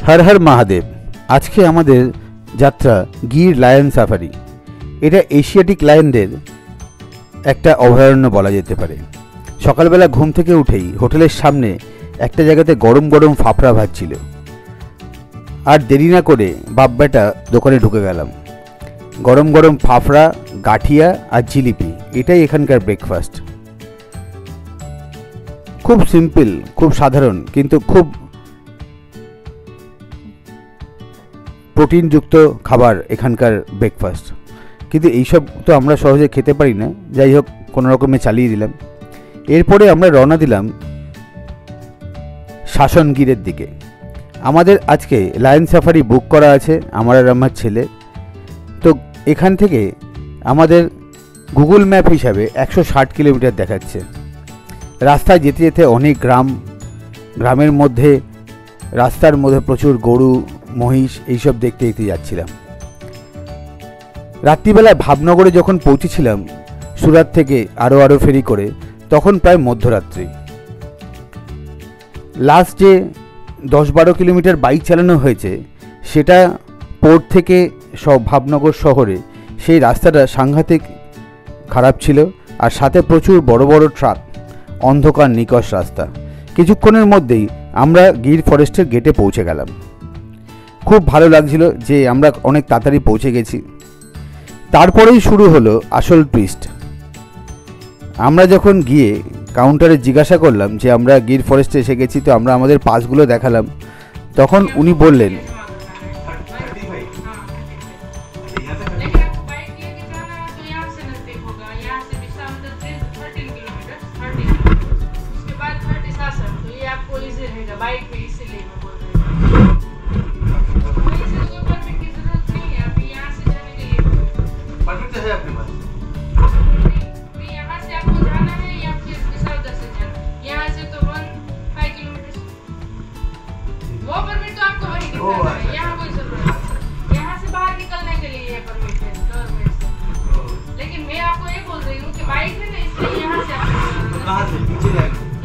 हर हर महादेव। आज के आमादेर যাত্রা গির লায়ন সাফারি। এটা এশিয়াটিক লায়নদের একটা অভয়ারণ্য বলা যেতে পারে। সকালবেলা ঘুম থেকে উঠেই হোটেলের সামনে একটা জায়গাতে গরম গরম ফাফড়া ভাজছিল, আর দেরি না করে বাপ বেটা দোকানে ঢুকে গেলাম। গরম গরম ফাফড়া, গাঠিয়া আর জিলিপি, এটাই এখানকার ব্রেকফাস্ট। খুব সিম্পল, খুব সাধারণ, কিন্তু খুব প্রোটিনযুক্ত খাবার এখানকার ব্রেকফাস্ট। কিন্তু এইসব তো আমরা সহজে খেতে পারি না। যাই হোক, কোনো রকমে চালিয়ে দিলাম। এরপরে আমরা রওনা দিলাম শাসনগীরের দিকে। আমাদের আজকে লায়ন সাফারি বুক করা আছে, আমার আর আমার ছেলে। তো এখান থেকে আমাদের গুগল ম্যাপ হিসাবে 160 কিলোমিটার দেখাচ্ছে। রাস্তায় যেতে যেতে অনেক গ্রামের মধ্যে, রাস্তার মধ্যে প্রচুর গরু, মহিষ এইসব দেখতে দেখতে যাচ্ছিলাম। রাত্রিবেলায় ভাবনগরে যখন পৌঁছেছিলাম সুরাত থেকে আরও ফেরি করে, তখন প্রায় মধ্যরাত্রি। লাস্ট যে 10-12 কিলোমিটার বাইক চালানো হয়েছে, সেটা পোর্ট থেকে ভাবনগর শহরে, সেই রাস্তাটা সাংঘাতিক খারাপ ছিল, আর সাথে প্রচুর বড় বড় ট্রাক, অন্ধকার নিকষ রাস্তা। কিছুক্ষণের মধ্যেই আমরা গির ফরেস্টের গেটে পৌঁছে গেলাম। খুব ভালো লাগছিল যে আমরা অনেক তাড়াতাড়ি পৌঁছে গেছি। তারপরেই শুরু হলো আসল টুইস্ট। আমরা যখন গিয়ে কাউন্টারে জিজ্ঞাসা করলাম যে আমরা গির ফরেস্টে এসে গেছি, তো আমরা আমাদের পাসগুলো দেখালাম, তখন উনি বললেন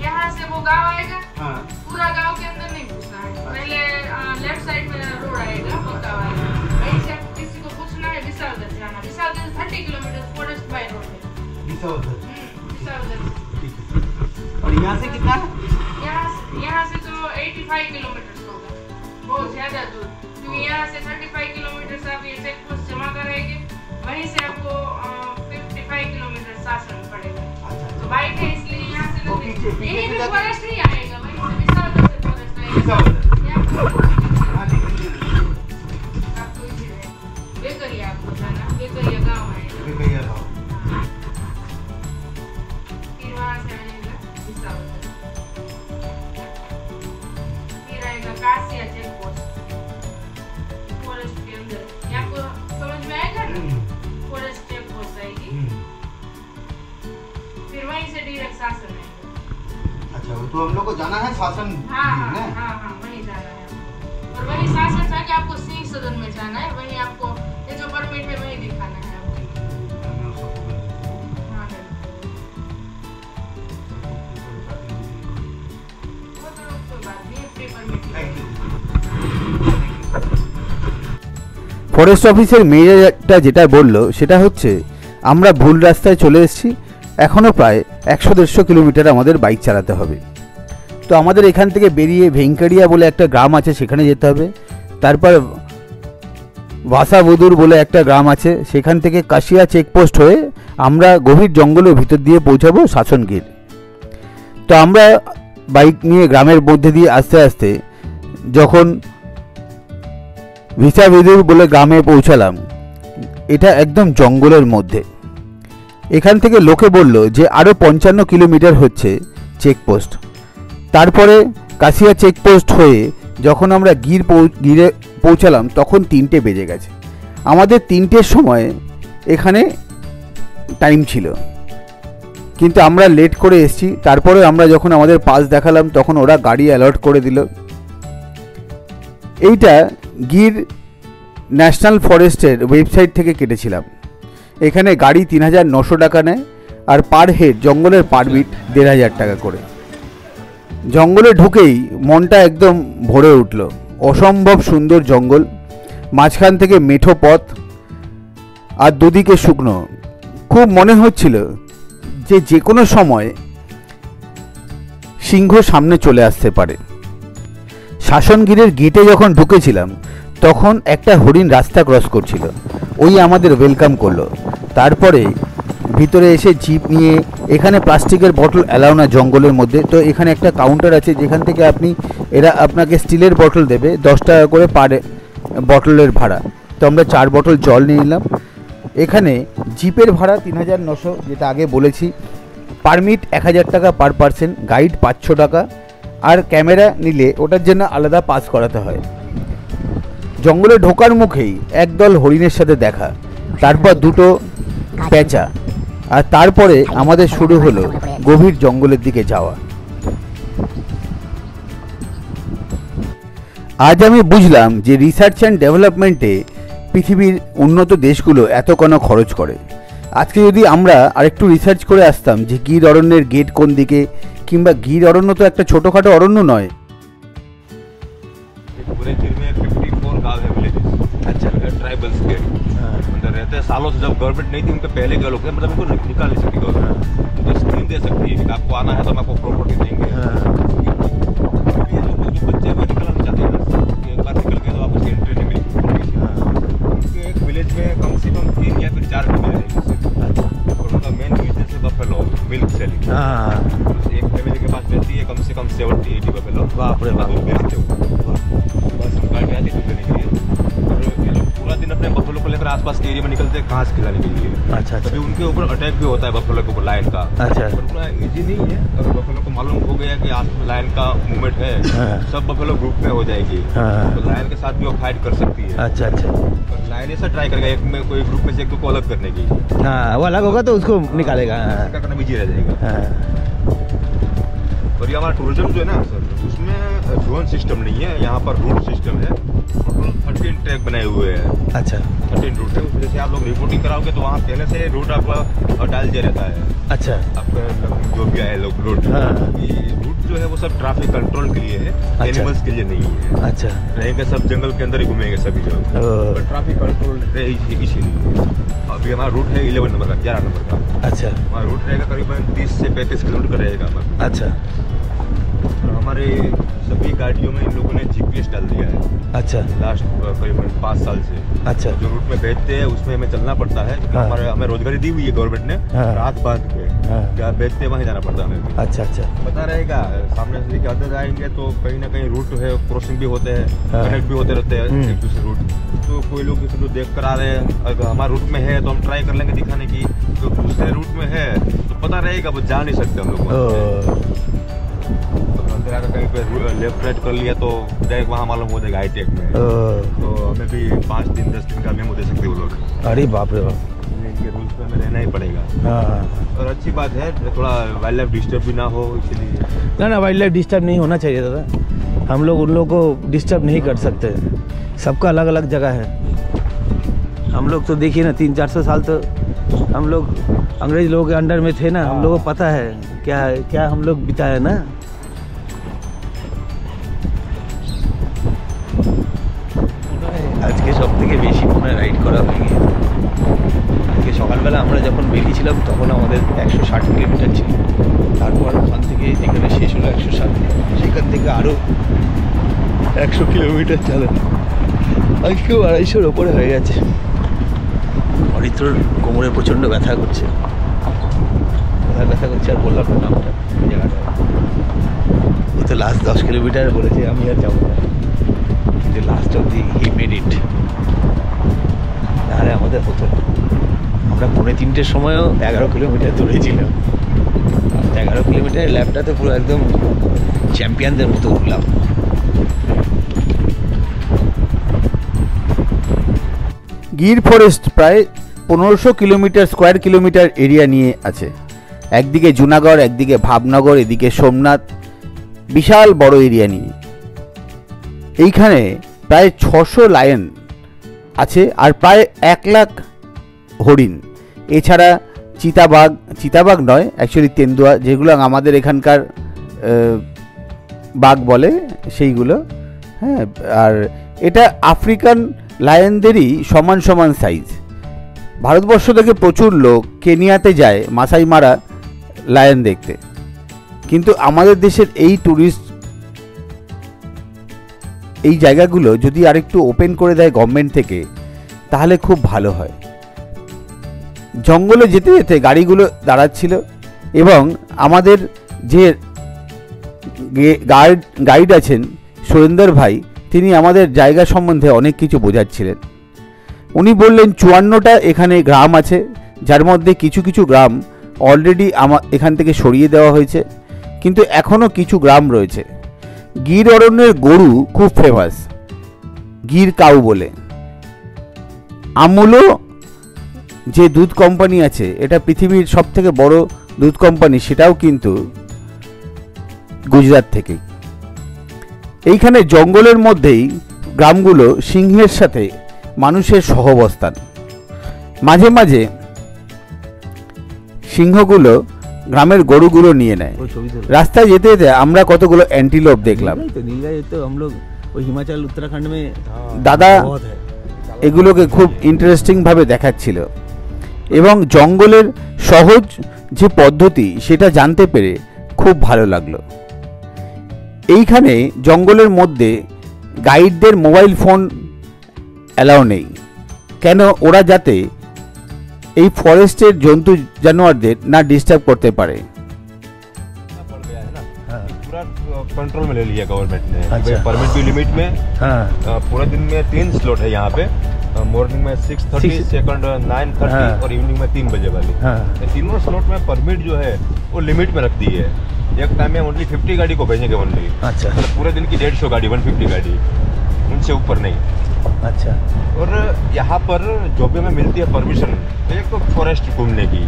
यहाँ से वो गांव आएगा। हाँ। पूरा गांव के अंदर नहीं घुसना है। पहले लेफ्ट साइड में रोड आएगा, पक्का वाला। वहीं से आपको किसी को पूछना है विसावदर जाना। Visavadar 30 kilometre forest by road है। विसावदर ठीक है। और यहाँ से कितना? यहाँ से तो 85 किलोमीटर होगा, बहुत ज्यादा दूर। क्योंकि यहाँ से 35 किलोमीटर से आप ये चेक पोस्ट जमा कराएंगे, वहीं से आपको 55 किलोमीटर सासन पड़ेगा। तो बाइक है इसलिए यहाँ से यही भी फॉरेस्ट ही आएगा, वहीं से विसावदर से फॉरेस्ट आएगा। आपको इसी है बेकरिया, आपको जाना बेकरिया गाँव आएगा। बेकरिया गाँव, फिर वहाँ से आएगा विसावदर, फिर आएगा कासिया चेक पोस्ट फॉरेस्ट के अंदर। यहाँ को समझ में आएगा ना, फॉरेस्ट चेक पोस्ट आएगी, फिर वहीं से डायरेक्ट सासन है। अच्छा, तो हम लोग को जाना है सासन। हाँ वहीं जाना है, और वहीं सासन से आके आपको सिंह सदन में जाना है। वहीं आपको ये जो परमिट है वहीं दिखाना है आपको। हाँ वो तो कोई बात नहीं, फ्री परमिट। ফরেস্ট অফিসের মেয়েটা যেটা বলল সেটা হচ্ছে আমরা ভুল রাস্তায় চলে এসেছি, এখনও প্রায় 100-150 কিলোমিটার আমাদের বাইক চালাতে হবে। তো আমাদের এখান থেকে বেরিয়ে ভেঙ্কারিয়া বলে একটা গ্রাম আছে, সেখানে যেতে হবে। তারপর ভাসাবুদুর বলে একটা গ্রাম আছে, সেখান থেকে কাশিয়া চেকপোস্ট হয়ে আমরা গভীর জঙ্গলের ভিতর দিয়ে পৌঁছাবো শাসনগীর। তো আমরা বাইক নিয়ে গ্রামের মধ্যে দিয়ে আস্তে আস্তে যখন ভিসাবুদুর বলে গ্রামে পৌঁছালাম, এটা একদম জঙ্গলের মধ্যে। এখান থেকে লোকে বলল যে আরও 55 কিলোমিটার হচ্ছে চেকপোস্ট। তারপরে কাশিয়া চেকপোস্ট হয়ে যখন আমরা গিরে পৌঁছালাম, তখন 3টে বেজে গেছে। আমাদের 3টের সময় এখানে টাইম ছিল, কিন্তু আমরা লেট করে এসেছি। তারপরে আমরা যখন আমাদের পাস দেখালাম, তখন ওরা গাড়ি অ্যালট করে দিল। এইটা গির ন্যাশনাল ফরেস্টের ওয়েবসাইট থেকে কেটেছিলাম। এখানে গাড়ি 3900 টাকা নেয়, আর পার হেড জঙ্গলের পারমিট 1500 টাকা করে। জঙ্গলে ঢুকেই মনটা একদম ভরে উঠল। অসম্ভব সুন্দর জঙ্গল, মাঝখান থেকে মেঠো পথ আর দুদিকে শুকনো। খুব মনে হচ্ছিল যে কোনো সময় সিংহ সামনে চলে আসতে পারে। শাসনগিরের গেটে যখন ঢুকেছিলাম তখন একটা হরিণ রাস্তা ক্রস করছিল, ওই আমাদের ওয়েলকাম করলো। তারপরে ভিতরে এসে জিপ নিয়ে, এখানে প্লাস্টিকের বটল অ্যালাউ না জঙ্গলের মধ্যে, তো এখানে একটা কাউন্টার আছে যেখান থেকে এরা আপনাকে স্টিলের বটল দেবে, 10 টাকা করে পার বটলের ভাড়া। তো আমরা 4 বটল জল নিয়ে নিলাম। এখানে জিপের ভাড়া 3900, যেটা আগে বলেছি। পারমিট 1000 টাকা পার পার্সন, গাইড 500 টাকা, আর ক্যামেরা নিলে ওটার জন্য আলাদা পাস করাতে হয়। জঙ্গলে ঢোকার মুখেই একদল হরিণের সাথে দেখা, তারপর 2টো পেঁচা, আর তারপরে আমাদের শুরু হলো গভীর জঙ্গলের দিকে যাওয়া। আজ আমি বুঝলাম যে রিসার্চ অ্যান্ড ডেভেলপমেন্টে পৃথিবীর উন্নত দেশগুলো এত কেন খরচ করে। আজকে যদি আমরা আরেকটু রিসার্চ করে আসতাম যে গির অরণ্যের গেট কোন দিকে, কিংবা গির অরণ্য তো একটা ছোটোখাটো অরণ্য নয়। पूरे गिर में 54 गांव है विलेजेस। अच्छा, ट्राइबल्स के अंदर रहते हैं सालों से। जब गवर्नमेंट नहीं थी उनके पहले के लोग थे, मतलब इनको निकाल नहीं सकती गवर्नमेंट। उनको स्कीम दे सकती है कि आपको आना है तो हम आपको प्रॉपर्टी देंगे। ये लोग जो बच्चे वो निकलना चाहते हैं, एक बार निकल गए तो आपको एंट्री नहीं मिलेगी। उनके एक विलेज में कम से कम 3 या फिर 4 फैमिली रहेंगे। और उनका मेन बिजनेस है बफेलो मिल्क सेलिंग। एक फैमिली के पास रहती है कम से कम 70-80 बफेलो। बाप रे बाप, बेचते हो बस हम गाड़ी आती दूध देने के लिए। और ये लोग पूरा दिन अपने बफेलो को लेकर आसपास के एरिया में निकलते हैं घास खिलाने के लिए। अच्छा, कभी उनके ऊपर अटैक भी होता है बफेलो के ऊपर लायन का। अच्छा, उतना इजी नहीं है। अगर बफेलो को मालूम हो गया कि आज लायन का मूवमेंट है, सब बफेलो ग्रुप में हो जाएगी, तो लायन के साथ भी वो फाइट कर सकती है। अच्छा अच्छा, और लायन ऐसा ट्राई करेगा एक में कोई ग्रुप में से एक को अलग करने की। हाँ, वो अलग होगा तो उसको निकालेगा, करना बिजी रह जाएगा। और ये हमारा टूरिज्म जो है ना सर, उसमें ड्रोन सिस्टम नहीं है, यहाँ पर रूट सिस्टम है। 13 ट्रैक बनाए हुए हैं। अच्छा, 13 रूट है। जैसे आप लोग रिपोर्टिंग कराओगे तो वहाँ पहले से रूट आपका डाल दिया रहता है। अच्छा, आपका जो भी आए लोग रूट, ये रूट जो है वो सब ट्रैफिक कंट्रोल के लिए है, एनिमल्स के लिए नहीं है। अच्छा, रहेंगे सब जंगल के अंदर ही घूमेंगे सभी लोग, पर ट्रैफिक कंट्रोल इसीलिए। अभी हमारा रूट है 11 नंबर का, 11 नंबर का। अच्छा, हमारा रूट रहेगा करीबन 30 से 35 किलोमीटर रहेगा। अच्छा, हमारे सभी गाड़ियों में इन लोगों ने जीपीएस डाल दिया है। अच्छा, लास्ट करीबन 5 साल से। अच्छा, जो रूट में भेजते हैं उसमें हमें चलना पड़ता है। हमारे हमें रोजगारी दी हुई है गवर्नमेंट ने, रात बात पे क्या भेजते हैं वहीं जाना पड़ता है हमें। अच्छा अच्छा, पता रहेगा सामने से लेके अंदर जाएंगे तो कहीं ना कहीं रूट है क्रॉसिंग भी होते हैं, कनेक्ट भी होते रहते हैं एक दूसरे रूट। तो कोई लोग दूसरे देख कर आ रहे हैं, अगर हमारे रूट में है तो हम ट्राई कर लेंगे दिखाने की, तो दूसरे रूट में है तो पता रहेगा वो जा नहीं सकते हम लोग। अंदर आकर कहीं पे लेफ्ट राइट कर लिया तो डायरेक्ट वहाँ मालूम हो जाएगा हाईटेक में। तो हमें भी 5 दिन 10 दिन का मेमो दे सकते वो लोग। अरे बाप रे बाप, इनके रूल्स में हमें रहना ही पड़ेगा। और अच्छी बात है थोड़ा वाइल्ड लाइफ डिस्टर्ब भी ना हो, इसलिए ना वाइल्ड लाइफ डिस्टर्ब नहीं होना चाहिए दादा। हम लोग उन लोगों को डिस्टर्ब नहीं कर सकते, सबका अलग अलग जगह है। हम लोग तो देखिए ना 300-400 साल तो हम लोग अंग्रेज लोगों के अंडर में थे ना, हम लोगों को पता है क्या क्या हम लोग बिताए ना। আজকে সব থেকে বেশি মনে রাইড করা হয়ে গিয়ে। আজকে সকালবেলা আমরা যখন বেরিয়েছিলাম তখন আমাদের 160 কিলোমিটার ছিল, তারপর ওখান থেকে এখানে শেষ হলো 107, সেখান থেকে আরও 100 কিলোমিটার চালানো, আজকেও 250-র ওপরে হয়ে গেছে। অরিত্রর কোমরে প্রচণ্ড ব্যথা করছে, কোথায় ব্যথা করছে আর বললাম না নামটা জায়গাটা। ও তো লাস্ট 10 কিলোমিটার বলেছে আমি আর যাবো না, যে last of the he made it, তাহলে আমাদের হতো না। আমরা 2:45-র সময়ও 11 কিলোমিটার দৌড়েছিলাম, 11 কিলোমিটার ল্যাপটাতে পুরো একদম চ্যাম্পিয়নদের মতো উঠলাম। গির ফরেস্ট প্রায় 1500 কিলোমিটার স্কোয়ার কিলোমিটার এরিয়া নিয়ে আছে। একদিকে জুনাগড়, একদিকে ভাবনগর, এদিকে সোমনাথ, বিশাল বড় এরিয়া নিয়ে। এইখানে প্রায় 600 লায়ন আছে আর প্রায় 1 লাখ হরিণ। এছাড়া চিতাবাঘ নয় অ্যাকচুয়ালি তেন্দুয়া, যেগুলো আমাদের এখানকার বাঘ বলে সেইগুলো। হ্যাঁ, আর এটা আফ্রিকান লায়নদেরই সমান সমান সাইজ। ভারতবর্ষ থেকে প্রচুর লোক কেনিয়াতে যায় মাসাই মারা লায়ন দেখতে, কিন্তু আমাদের দেশের এই ট্যুরিস্ট এই জায়গাগুলো যদি আরেকটু ওপেন করে দেয় গভর্নমেন্ট থেকে, তাহলে খুব ভালো হয়। জঙ্গলে যেতে যেতে গাড়িগুলো দাঁড়াচ্ছিল এবং আমাদের যে গাইড আছেন সুরেন্দর ভাই, তিনি আমাদের জায়গা সম্বন্ধে অনেক কিছু বোঝাচ্ছিলেন। উনি বললেন 54টা এখানে গ্রাম আছে, যার মধ্যে কিছু কিছু গ্রাম অলরেডি এখান থেকে সরিয়ে দেওয়া হয়েছে, কিন্তু এখনও কিছু গ্রাম রয়েছে। গির অরণ্যের গরু খুব ফেমাস, গির কাউ বলে। আমুলও যে দুধ কোম্পানি আছে, এটা পৃথিবীর সবথেকে বড় দুধ কোম্পানি, সেটাও কিন্তু গুজরাট থেকে। এইখানে জঙ্গলের মধ্যেই গ্রামগুলো সিংহের সাথে মানুষের সহাবস্থান। মাঝে মাঝে সিংহগুলো গ্রামের গরুগুলো নিয়ে নেয়। রাস্তায় যেতে যেতে আমরা কতগুলো অ্যান্টিলোপ দেখলাম। হিমাচল উত্তরাখণ্ড মে দাদা এগুলোকে খুব ইন্টারেস্টিংভাবে দেখাচ্ছিল এবং জঙ্গলের সহজ যে পদ্ধতি সেটা জানতে পেরে খুব ভালো লাগলো। এইখানে জঙ্গলের মধ্যে গাইডদের মোবাইল ফোন অ্যালাউ নেই, কেন? ওরা যাতে এই ফরেস্টের জন্তু জানোয়ারদের না ডিস্টার্ব করতে পারে। पूरा कंट्रोल में ले लिया गवर्नमेंट ने। परमिट भी लिमिट में। पूरा दिन में 3 स्लॉट है यहाँ पे, मॉर्निंग में 6:30, सेकंड 9:30 और इवनिंग में 3 बजे वाली। तीनों स्लॉट में परमिट जो है वो लिमिट में रख दी है। एक टाइम में ओनली 50 गाड़ी को भेजेंगे ओनली। अच्छा। पूरे दिन की 150 गाड़ी, 150 गाड़ी, उनसे ऊपर नहीं। अच्छा। और यहाँ पर जो भी हमें मिलती है परमिशन, एक तो फॉरेस्ट घूमने की,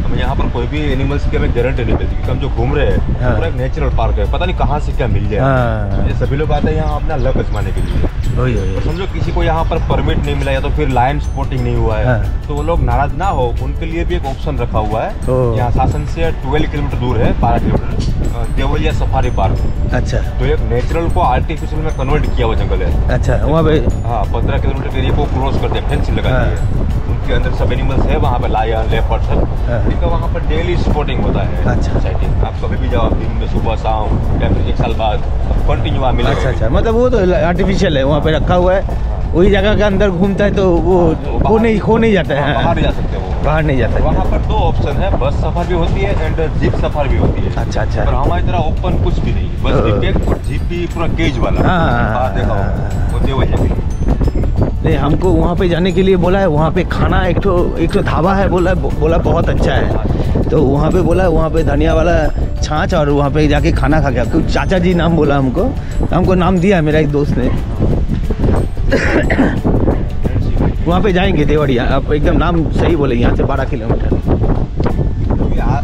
हमें यहाँ पर कोई भी एनिमल्स की हमें गारंटी नहीं मिलती, क्योंकि हम जो घूम रहे हैं पूरा एक नेचुरल पार्क है, पता नहीं कहाँ से क्या मिल जाए। ये सभी लोग आते हैं यहाँ अपना लक आजमाने के लिए। तो समझो किसी को यहाँ पर परमिट नहीं मिला या तो फिर लायन स्पॉटिंग नहीं हुआ है, तो वो लोग नाराज ना हो, उनके लिए भी एक ऑप्शन रखा हुआ है। यहाँ शासन से 12 किलोमीटर दूर है, 12 किलोमीटर, देवलिया सफारी पार्क। अच्छा। तो एक नेचुरल को आर्टिफिशियल में कन्वर्ट किया हुआ जंगल है। अच्छा, वहाँ पे 15 किलोमीटर के एरिया को क्लोज कर दिया, फेंसिंग लगा दी है। उनके अंदर सब एनिमल्स है, वहाँ पे लायन, लेपर्ड सब, इनका वहाँ पर डेली स्पॉटिंग होता है। अच्छा। साइटिंग आप कभी भी जाओ, दिन में सुबह शाम या फिर 1 साल बाद कंटिन्यू वहाँ मिलेगा। अच्छा अच्छा, मतलब वो तो आर्टिफिशियल है, वहाँ पे रखा हुआ है, वही जगह के अंदर घूमता है तो वो खो नहीं जाता है। बाहर जा सकते हो, बाहर नहीं जाता है। वहाँ पर 2 ऑप्शन है, बस सफर भी होती है एंड जीप सफर भी होती है। अच्छा अच्छा। पर हमारी तरह ओपन कुछ भी नहीं, बस टिकट और जीप भी पूरा केज वाला। देखा वो देवलिया भी नहीं, हमको वहाँ पे जाने के लिए बोला है। वहाँ पे खाना एक तो ढाबा है, बोला बहुत अच्छा है। तो वहाँ पे बोला, वहाँ पे धनिया वाला छाछ और वहाँ पे जाके खाना खा गया। कुछ चाचा जी नाम बोला हमको नाम दिया मेरा एक दोस्त ने। वहाँ पे जाएंगे देवरिया, आप एकदम नाम सही बोले, यहाँ से 12 किलोमीटर।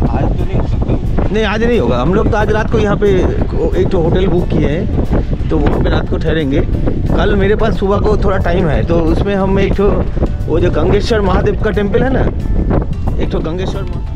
आज तो नहीं हो सकता। नहीं, आज नहीं होगा। हम लोग तो आज रात को यहाँ पे एक तो होटल बुक किए हैं, तो वहाँ पे रात को ठहरेंगे। कल मेरे पास सुबह को थोड़ा टाइम है, तो उसमें हम एक तो वो जो गंगेश्वर महादेव का टेम्पल है ना, एक तो गंगेश्वर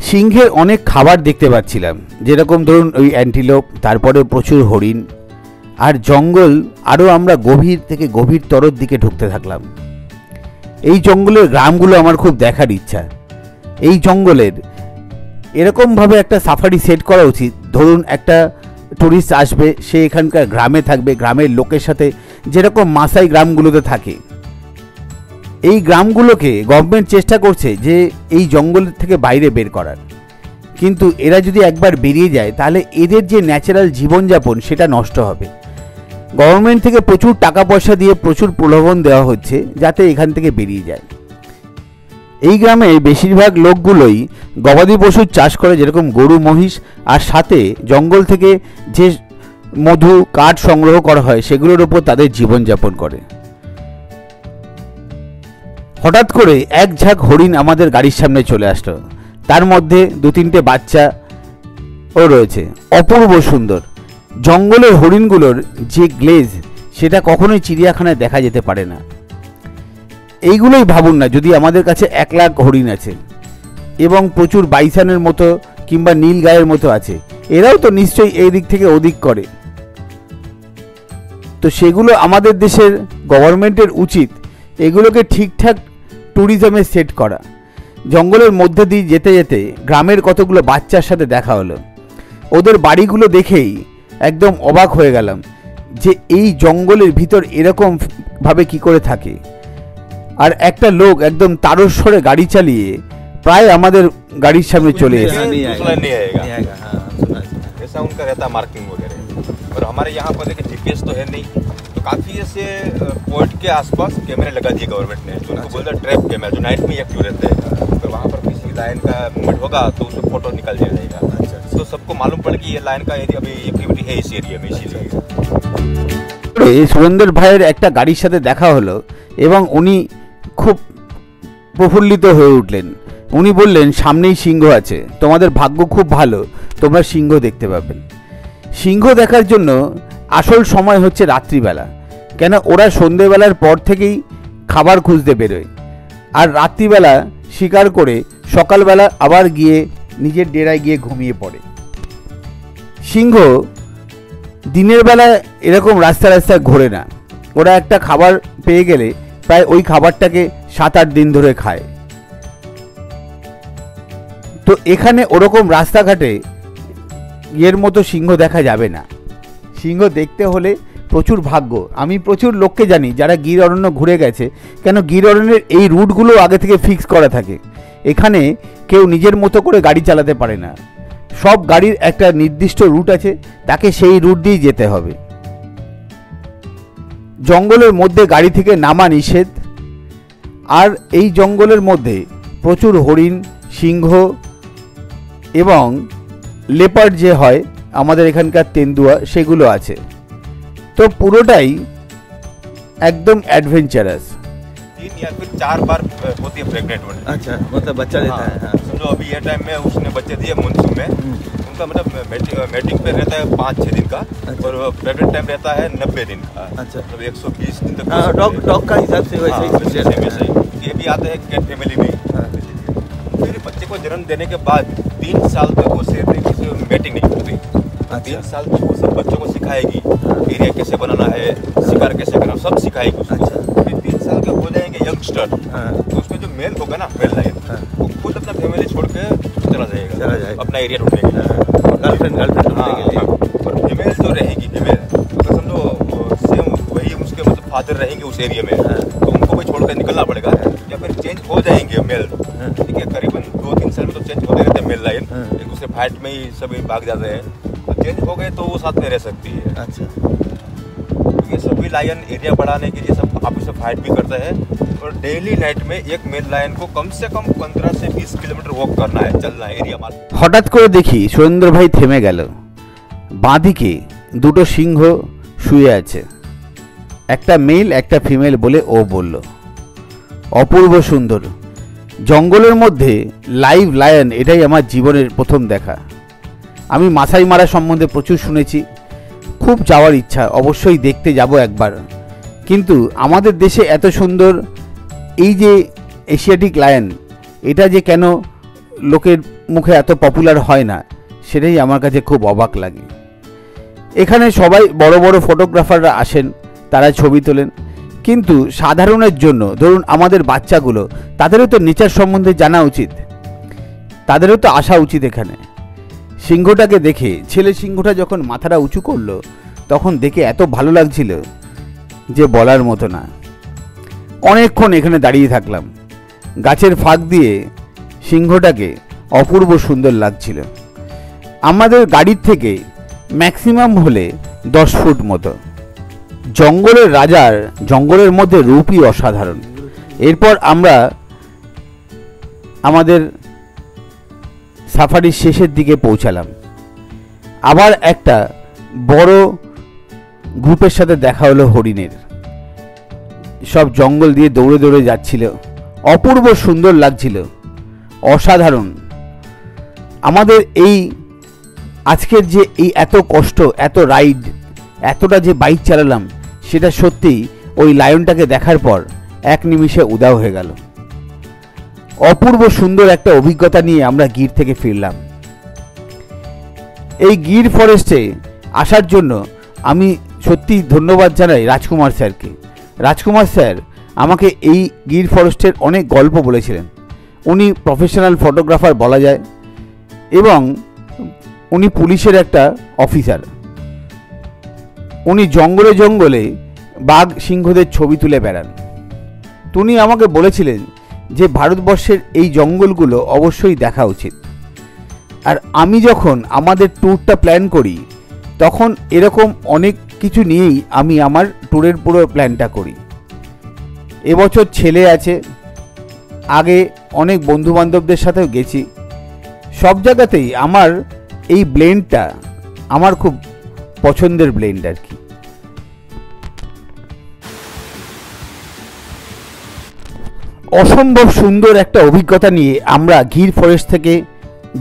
সিংহের অনেক খাবার দেখতে পাচ্ছিলাম, যেরকম ধরুন ওই অ্যান্টিলোপ, তারপরে প্রচুর হরিণ আর জঙ্গল। আরও আমরা গভীর থেকে গভীরতর দিকে ঢুকতে থাকলাম। এই জঙ্গলের গ্রামগুলো আমার খুব দেখার ইচ্ছা। এই জঙ্গলের এরকমভাবে একটা সাফারি সেট করা উচিত। ধরুন একটা টুরিস্ট আসবে, সে এখানকার গ্রামে থাকবে, গ্রামের লোকের সাথে, যেরকম মাসাই গ্রামগুলোতে থাকে। এই গ্রামগুলোকে গভর্নমেন্ট চেষ্টা করছে যে এই জঙ্গল থেকে বাইরে বের করার, কিন্তু এরা যদি একবার বেরিয়ে যায় তাহলে এদের যে ন্যাচারাল জীবনযাপন সেটা নষ্ট হবে। গভর্নমেন্ট থেকে প্রচুর টাকা পয়সা দিয়ে প্রচুর প্রলোভন দেওয়া হচ্ছে যাতে এখান থেকে বেরিয়ে যায়। এই গ্রামে বেশিরভাগ লোকগুলোই গবাদি পশুর চাষ করে, যেরকম গরু, মহিষ, আর সাথে জঙ্গল থেকে যে মধু, কাঠ সংগ্রহ করা হয় সেগুলোর উপর তাদের জীবনযাপন করে। হঠাৎ করে এক ঝাঁক হরিণ আমাদের গাড়ির সামনে চলে আসলো। তার মধ্যে 2-3টে বাচ্চাও রয়েছে। অপূর্ব সুন্দর। জঙ্গলের হরিণগুলোর যে গ্লেজ, সেটা কখনোই চিড়িয়াখানায় দেখা যেতে পারে না। এইগুলোই ভাবুন না, যদি আমাদের কাছে 1 লাখ হরিণ আছে এবং প্রচুর বাইসানের মতো কিংবা নীল গায়ের মতো আছে, এরাও তো নিশ্চয়ই এই দিক থেকে ওদিক করে। তো সেগুলো আমাদের দেশের গভর্নমেন্টের উচিত এগুলোকে ঠিকঠাক ট্যুরিজমে সেট করা। জঙ্গলের মধ্যে দিয়ে যেতে যেতে গ্রামের কতগুলো বাচ্চার সাথে দেখা হলো। ওদের বাড়িগুলো দেখেই একদম অবাক হয়ে গেলাম যে এই জঙ্গলের ভিতর এরকম ভাবে কি করে থাকে। আর একটা লোক একদম তারস্বরে গাড়ি চালিয়ে প্রায় আমাদের গাড়ির সামনে চলে এসেছে। ऐसा उनका रहता मार्किंग वगैरह। और हमारे यहाँ पर देखिए जीपीएस तो है नहीं, तो काफ़ी ऐसे पॉइंट के आसपास कैमरे लगा दिए गवर्नमेंट ने, जो उनको बोलते हैं ट्रैप कैमरा, जो नाइट में एक्टिव रहते हैं। तो वहाँ पर किसी लाइन का मूवमेंट होगा तो उसमें फोटो निकल जाएगा। तो सबको मालूम पड़े कि ये लाइन का एरिया अभी एक्टिविटी है इस एरिया में, इसीलिए। সুরেন্দ্র ভাইয়ের একটা গাড়ির সাথে দেখা হলো এবং উনি খুব প্রফুল্লিত হয়ে উঠলেন। উনি বললেন, সামনেই সিংহ আছে, তোমাদের ভাগ্য খুব ভালো, তোমরা সিংহ দেখতে পাবে। সিংহ দেখার জন্য আসল সময় হচ্ছে রাত্রিবেলা, কেন ওরা সন্ধেবেলার পর থেকেই খাবার খুঁজতে বেরোয় আর রাত্রিবেলা শিকার করে সকালবেলা আবার গিয়ে নিজের ডেরায় গিয়ে ঘুমিয়ে পড়ে। সিংহ দিনের বেলা এরকম রাস্তা রাস্তায় ঘোরে না, ওরা একটা খাবার পেয়ে গেলে প্রায় ওই খাবারটাকে 7-8 দিন ধরে খায়। তো এখানে ওরকম রাস্তাঘাটে এর মতো সিংহ দেখা যাবে না। সিংহ দেখতে হলে প্রচুর ভাগ্য। আমি প্রচুর লোককে জানি যারা গির অরণ্য ঘুরে গেছে, কেন গির অরণ্যের এই রুটগুলো আগে থেকে ফিক্স করা থাকে। এখানে কেউ নিজের মতো করে গাড়ি চালাতে পারে না, সব গাড়ির একটা নির্দিষ্ট রুট আছে, তাকে সেই রুট দিয়েই যেতে হবে। জঙ্গলের মধ্যে গাড়ি থেকে নামা নিষেধ। আর এই জঙ্গলের মধ্যে প্রচুর হরিণ, সিংহ এবং লেপার্ড যে হয় আমাদের এখানকার তেন্দুয়া, সেগুলো আছে। তো পুরোটাই একদম অ্যাডভেঞ্চারাস। 3 या फिर 4 बार होती है प्रेग्नेंट वनडे। अच्छा, मतलब बच्चा देता है। हाँ। समझो अभी ये टाइम में उसने बच्चे दिए मानसून में, उनका मतलब मैटिंग पे रहता है 5-6 दिन का। अच्छा। और प्रेग्नेंट टाइम रहता है 90 दिन का। अच्छा, मतलब 120 दिन तक। हाँ, डॉग का हिसाब से वैसे ही कुछ सेम ऐसे ही। ये भी आते हैं कैट फैमिली में। फिर बच्चे को जन्म देने के बाद 3 साल तक वो शेर से मैटिंग नहीं करती। 3 साल तक वो सब बच्चों को सिखाएगी, एरिया कैसे बनाना है, शिकार कैसे करना, सब सिखाएगी उसको। अच्छा। फिर 3 साल के हो जाएंगे यंगस्टर, तो उसमें जो मेल होगा ना, मेल लाइन, वो खुद अपना फैमिली छोड़ के चला जाएगा अपना एरिया ढूंढने के लिए, गर्लफ्रेंड ढूंढने के लिए। और फीमेल जो रहेगी, फीमेल तो समझो सेम वही उसके मतलब फादर रहेंगे उस एरिया में, तो उनको भी छोड़ कर निकलना पड़ेगा। या फिर चेंज हो जाएंगे मेल, ठीक है, करीबन 2-3 साल में तो चेंज होते रहते हैं मेल लाइन, एक दूसरे फाइट में ही सभी भाग जाते हैं। तो चेंज हो गए तो वो साथ में रह सकती है। अच्छा, ये सभी लायन एरिया बढ़ाने के लिए सब आपस में फाइट भी करते हैं। और डेली नाइट में एक मेल लायन को कम से कम 15 से 20 किलोमीटर वॉक करना है, चलना है एरिया में। হঠাৎ করে দেখি সুরেন্দ্র ভাই থেমে গেল। বাঁদিকে 2টো সিংহ শুয়ে আছে, একটা মেল একটা ফিমেল বলে ও বলল। অপূর্ব সুন্দর। জঙ্গলের মধ্যে লাইভ লায়ন, এটাই আমার জীবনের প্রথম দেখা। আমি মাসাই মারা সম্বন্ধে প্রচুর শুনেছি, খুব যাওয়ার ইচ্ছা, অবশ্যই দেখতে যাব একবার। কিন্তু আমাদের দেশে এত সুন্দর এই যে এশিয়াটিক লায়ন, এটা যে কেন লোকের মুখে এত পপুলার হয় না, সেটাই আমার কাছে খুব অবাক লাগে। এখানে সবাই বড় বড় ফটোগ্রাফাররা আসেন, তারা ছবি তোলেন, কিন্তু সাধারণের জন্য, ধরুন আমাদের বাচ্চাগুলো, তাদেরও তো নেচার সম্বন্ধে জানা উচিত, তাদেরও তো আসা উচিত এখানে। সিংহটাকে দেখে, ছেলে সিংহটা যখন মাথাটা উঁচু করলো, তখন দেখে এত ভালো লাগছিল যে বলার মতো না। অনেকক্ষণ এখানে দাঁড়িয়ে থাকলাম, গাছের ফাঁক দিয়ে সিংহটাকে অপূর্ব সুন্দর লাগছিল। আমাদের গাড়ির থেকে ম্যাক্সিমাম হলে 10 ফুট মতো। জঙ্গলের রাজার জঙ্গলের মধ্যে রূপই অসাধারণ। এরপর আমরা আমাদের সাফারির শেষের দিকে পৌঁছালাম। আবার একটা বড় গ্রুপের সাথে দেখা হলো হরিণের। সব জঙ্গল দিয়ে দৌড়ে দৌড়ে যাচ্ছিল, অপূর্ব সুন্দর লাগছিল, অসাধারণ। আমাদের এই আজকের যে এই এত কষ্ট, এত রাইড, এতটা যে বাইক চালালাম, সেটা সত্যিই ওই লায়নটাকে দেখার পর এক নিমিষে উধাও হয়ে গেল। অপূর্ব সুন্দর একটা অভিজ্ঞতা নিয়ে আমরা গির থেকে ফিরলাম। এই গির ফরেস্টে আসার জন্য আমি সত্যি ধন্যবাদ জানাই রাজকুমার স্যারকে। রাজকুমার স্যার আমাকে এই গির ফরেস্টের অনেক গল্প বলেছিলেন। উনি প্রফেশনাল ফটোগ্রাফার বলা যায় এবং উনি পুলিশের একটা অফিসার। উনি জঙ্গলে জঙ্গলে বাঘ সিংহদের ছবি তুলে বেড়ান। উনি আমাকে বলেছিলেন যে ভারতবর্ষের এই জঙ্গলগুলো অবশ্যই দেখা উচিত। আর আমি যখন আমাদের ট্যুরটা প্ল্যান করি তখন এরকম অনেক কিছু নিয়েই আমি আমার ট্যুরের পুরো প্ল্যানটা করি। এবছর ছেলে আছে, আগে অনেক বন্ধুবান্ধবদের সাথেও গেছি। সব জায়গাতেই আমার এই ব্লেন্ডটা আমার খুব পছন্দের ব্লেন্ড আর কি। অসম্ভব সুন্দর একটা অভিজ্ঞতা নিয়ে আমরা গির ফরেস্ট থেকে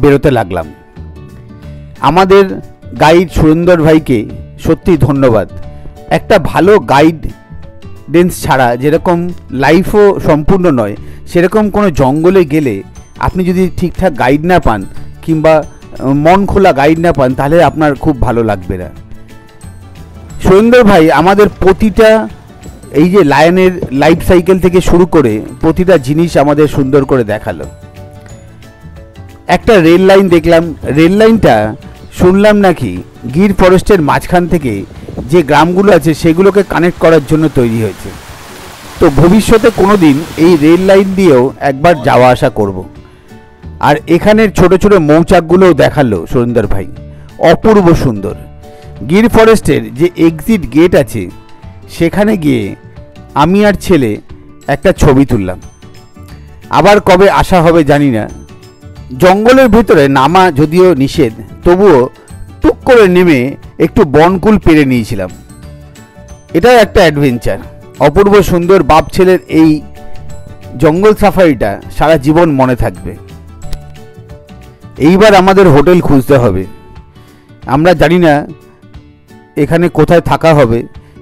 বেরোতে লাগলাম। আমাদের গাইড সুরেন্দর ভাইকে সত্যি ধন্যবাদ। একটা ভালো গাইডেন্স ছাড়া যেরকম লাইফও সম্পূর্ণ নয়, সেরকম কোনো জঙ্গলে গেলে আপনি যদি ঠিকঠাক গাইড না পান কিংবা মন খোলা গাইড না পান, তাহলে আপনার খুব ভালো লাগবে না। সুরেন্দর ভাই আমাদের প্রতিটা এই যে লায়নের লাইফ সাইকেল থেকে শুরু করে প্রতিটা জিনিস আমাদের সুন্দর করে দেখালো। একটা রেল লাইন দেখলাম। রেল লাইনটা শুনলাম নাকি গির ফরেস্টের মাঝখান থেকে যে গ্রামগুলো আছে সেগুলোকে কানেক্ট করার জন্য তৈরি হয়েছে। তো ভবিষ্যতে কোনো দিন এই রেল লাইন দিয়েও একবার যাওয়া আসা করব। আর এখানের ছোট ছোট মৌচাকগুলোও দেখালো সুরেন্দর ভাই, অপূর্ব সুন্দর। গির ফরেস্টের যে এক্সিট গেট আছে সেখানে গিয়ে আমি আর ছেলে একটা ছবি তুললাম। আবার কবে আসা হবে জানি না। জঙ্গলের ভেতরে নামা যদিও নিষেধ, তবুও টুক করে নেমে একটু বনকুল পেরে নিয়েছিলাম। এটাও একটা অ্যাডভেঞ্চার। অপূর্ব সুন্দর বাপ ছেলের এই জঙ্গল সাফারিটা সারা জীবন মনে থাকবে। এইবার আমাদের হোটেল খুঁজতে হবে। আমরা জানি না এখানে কোথায় থাকা হবে,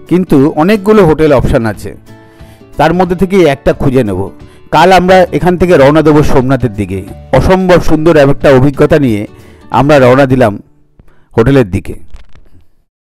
কিন্তু অনেকগুলো হোটেল অপশান আছে, তার মধ্যে থেকে একটা খুঁজে নেব। কাল আমরা এখান থেকে রওনা দেবো সোমনাথের দিকে। অসম্ভব সুন্দর একটা অভিজ্ঞতা নিয়ে আমরা রওনা দিলাম হোটেলের দিকে।